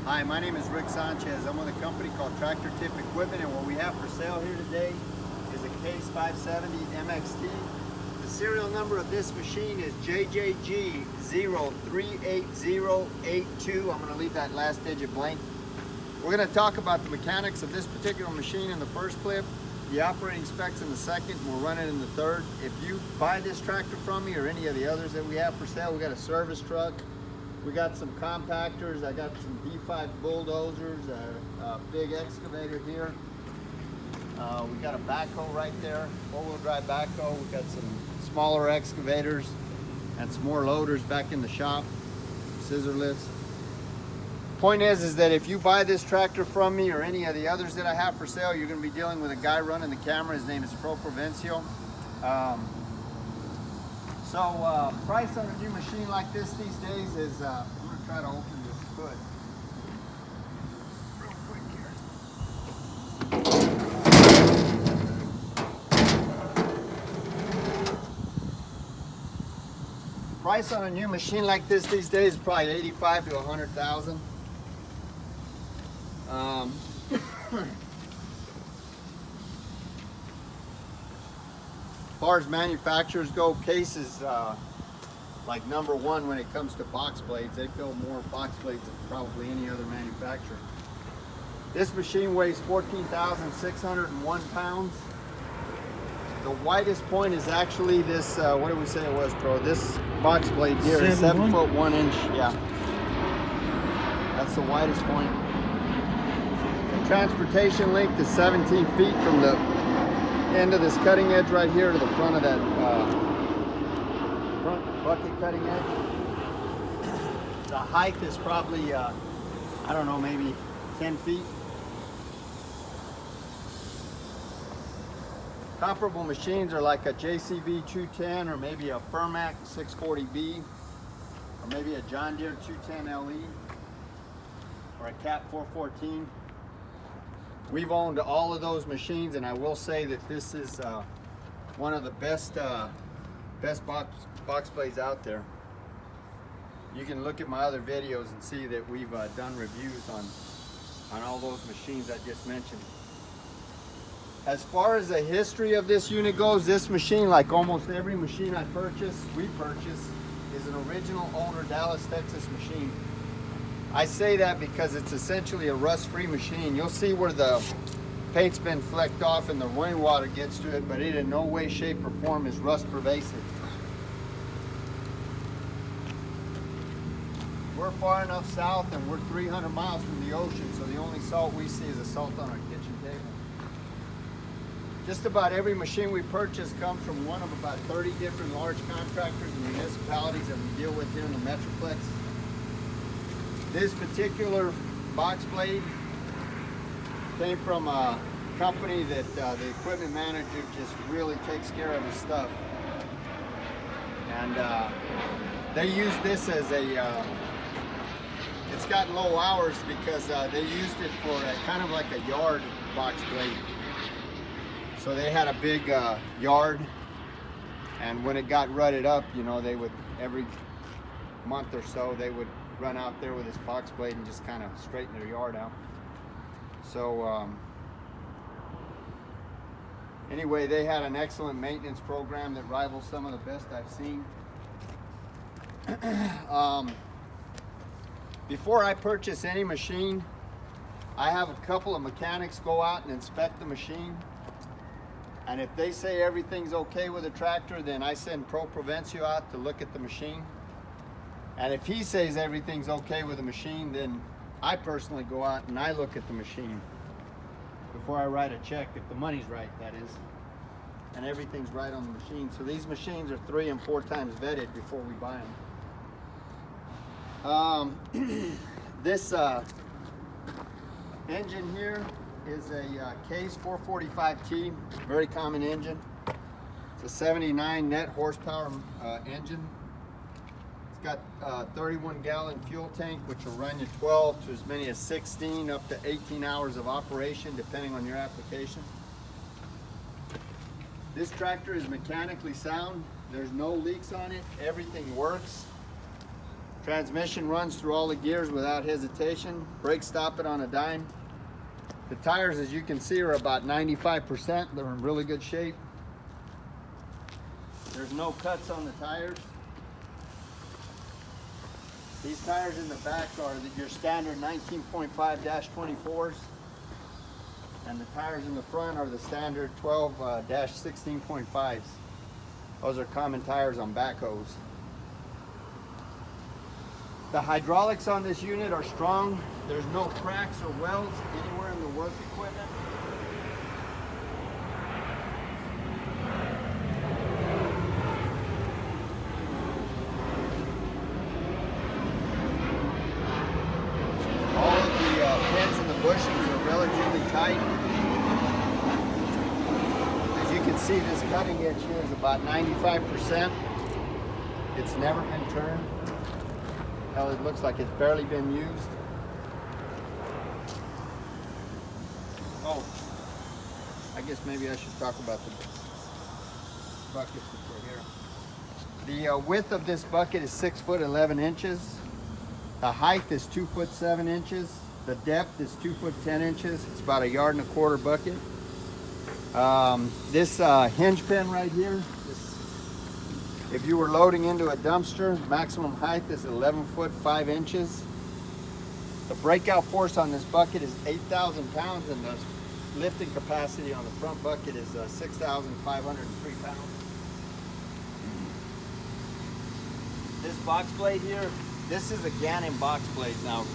Hi, my name is Rick Sanchez. I'm with a company called Tractor Tip Equipment, and what we have for sale here today is a Case 570 MXT. The serial number of this machine is JJG038082. I'm going to leave that last digit blank. We're going to talk about the mechanics of this particular machine in the first clip, the operating specs in the second, and we'll run it in the third. If you buy this tractor from me or any of the others that we have for sale, we got a service truck. We got some compactors, I got some D5 bulldozers, a big excavator here. We got a backhoe right there, four-wheel drive backhoe. We got some smaller excavators and some more loaders back in the shop, scissor lifts. Point is that if you buy this tractor from me or any of the others that I have for sale, you're going to be dealing with a guy running the camera. His name is Provencio. Price on a new machine like this these days is, I'm going to try to open this hood real quick here. Price on a new machine like this these days is probably 85 to 100,000. As far as manufacturers go, Case is like number one when it comes to box blades. They build more box blades than probably any other manufacturer. This machine weighs 14,601 pounds. The widest point is actually this, what did we say it was, Pro? This box blade here is 7 foot 1 inch. Yeah, that's the widest point. The transportation length is 17 feet from the end of this cutting edge right here to the front of that front bucket cutting edge. The height is probably, I don't know, maybe 10 feet. Comparable machines are like a JCB 210 or maybe a Firmac 640B or maybe a John Deere 210 LE or a Cat 414. We've owned all of those machines, and I will say that this is one of the best box blades out there. You can look at my other videos and see that we've done reviews on all those machines I just mentioned. As far as the history of this unit goes, this machine, like almost every machine we purchase, is an original owner Dallas, Texas machine. I say that because it's essentially a rust-free machine. You'll see where the paint's been flecked off and the rainwater gets to it, but it in no way, shape, or form is rust pervasive. We're far enough south and we're 300 miles from the ocean, so the only salt we see is the salt on our kitchen table. Just about every machine we purchase comes from one of about 30 different large contractors and municipalities that we deal with here in the Metroplex. This particular box blade came from a company that the equipment manager just really takes care of his stuff. And they use this as a, it's got low hours because they used it for kind of like a yard box blade. So they had a big yard, and when it got rutted up, you know, they would, every month or so, they would run out there with this box blade and just kind of straighten their yard out. So anyway, they had an excellent maintenance program that rivals some of the best I've seen. Before I purchase any machine, I have a couple of mechanics go out and inspect the machine. And if they say everything's okay with the tractor, then I send Provencio out to look at the machine. And if he says everything's okay with the machine, then I personally go out and I look at the machine before I write a check, if the money's right, that is, and everything's right on the machine. So these machines are 3 and 4 times vetted before we buy them. This engine here is a Case 445T, very common engine. It's a 79 net horsepower engine. It's got a 31-gallon fuel tank, which will run you 12 to as many as 16 up to 18 hours of operation, depending on your application. This tractor is mechanically sound. There's no leaks on it. Everything works. Transmission runs through all the gears without hesitation. Brake stop it on a dime. The tires, as you can see, are about 95%. They're in really good shape. There's no cuts on the tires. These tires in the back are your standard 19.5-24s. And the tires in the front are the standard 12-16.5s. Those are common tires on backhoes. The hydraulics on this unit are strong. There's no cracks or welds anywhere in the work equipment. All of the pins and the bushings are relatively tight. As you can see, this cutting edge here is about 95%. It's never been turned. Hell, it looks like it's barely been used. Oh, I guess maybe I should talk about the buckets that are here. The width of this bucket is 6 foot 11 inches. The height is 2 foot 7 inches. The depth is 2 foot 10 inches. It's about 1.25 yard bucket. This hinge pin right here, if you were loading into a dumpster, maximum height is 11 foot 5 inches. The breakout force on this bucket is 8,000 pounds, and the lifting capacity on the front bucket is 6,503 pounds. This box blade here, this is a Gannon box blade. Now,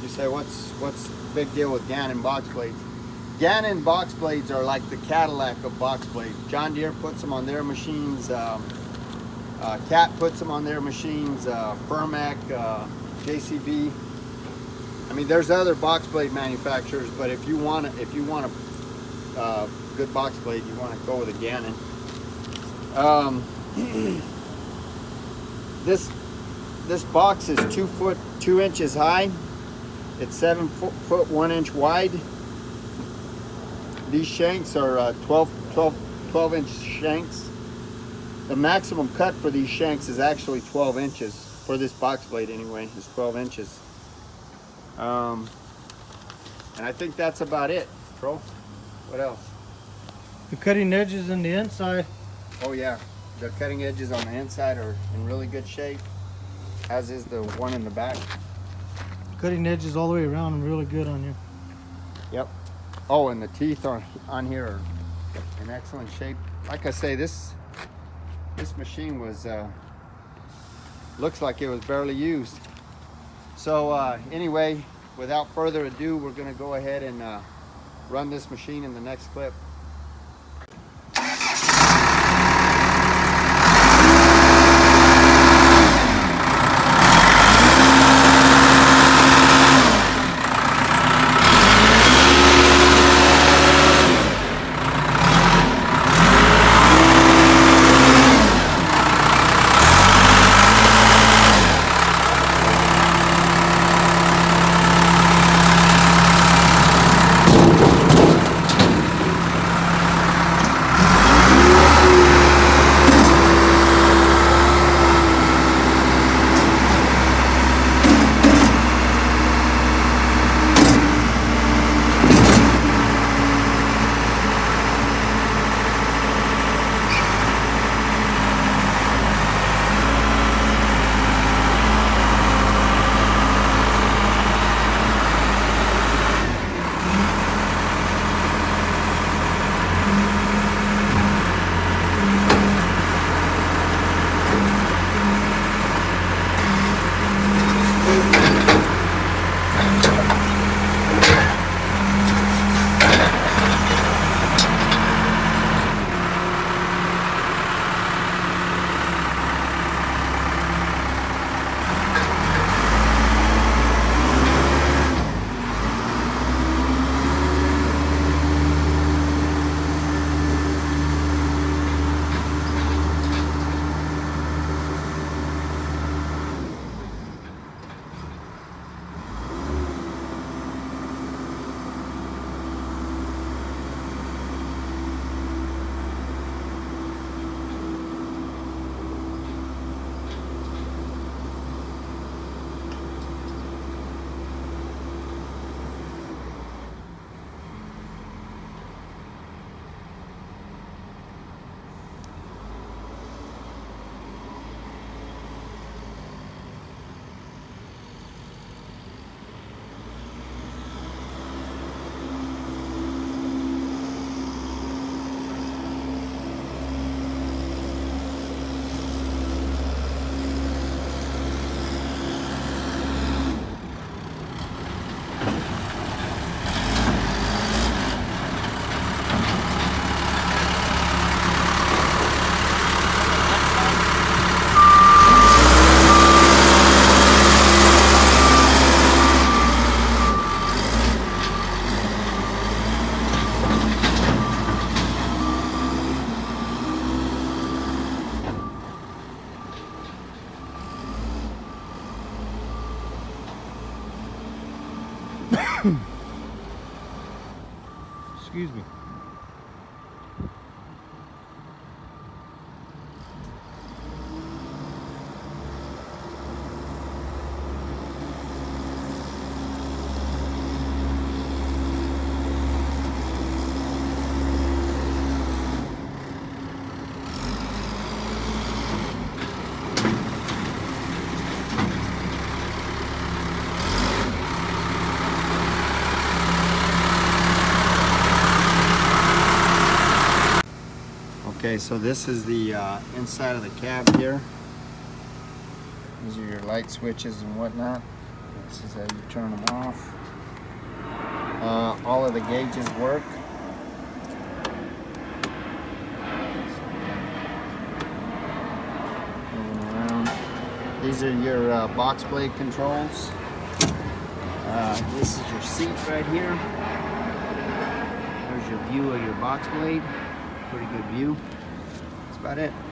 you say, what's the big deal with Gannon box blades? Gannon box blades are like the Cadillac of box blades. John Deere puts them on their machines. Cat puts them on their machines. Firmac, JCB. I mean, there's other box blade manufacturers, but if you want a good box blade, you want to go with a Gannon. This box is 2 foot 2 inches high. It's 7 foot 1 inch wide. These shanks are 12 inch shanks. The maximum cut for these shanks is actually 12 inches. For this box blade anyway, is 12 inches. And I think that's about it, Bro. What else? The cutting edges in the inside. Oh yeah, the cutting edges on the inside are in really good shape, as is the one in the back. Cutting edges all the way around and really good on you. Yep. Oh, and the teeth on here are in excellent shape. Like I say, this machine was looks like it was barely used. So anyway, without further ado, we're going to go ahead and run this machine in the next clip. Excuse me. Okay, so this is the inside of the cab here. These are your light switches and whatnot. This is how you turn them off. All of the gauges work. Moving around. These are your box blade controls. This is your seat right here. There's your view of your box blade. Pretty good view. That's about it.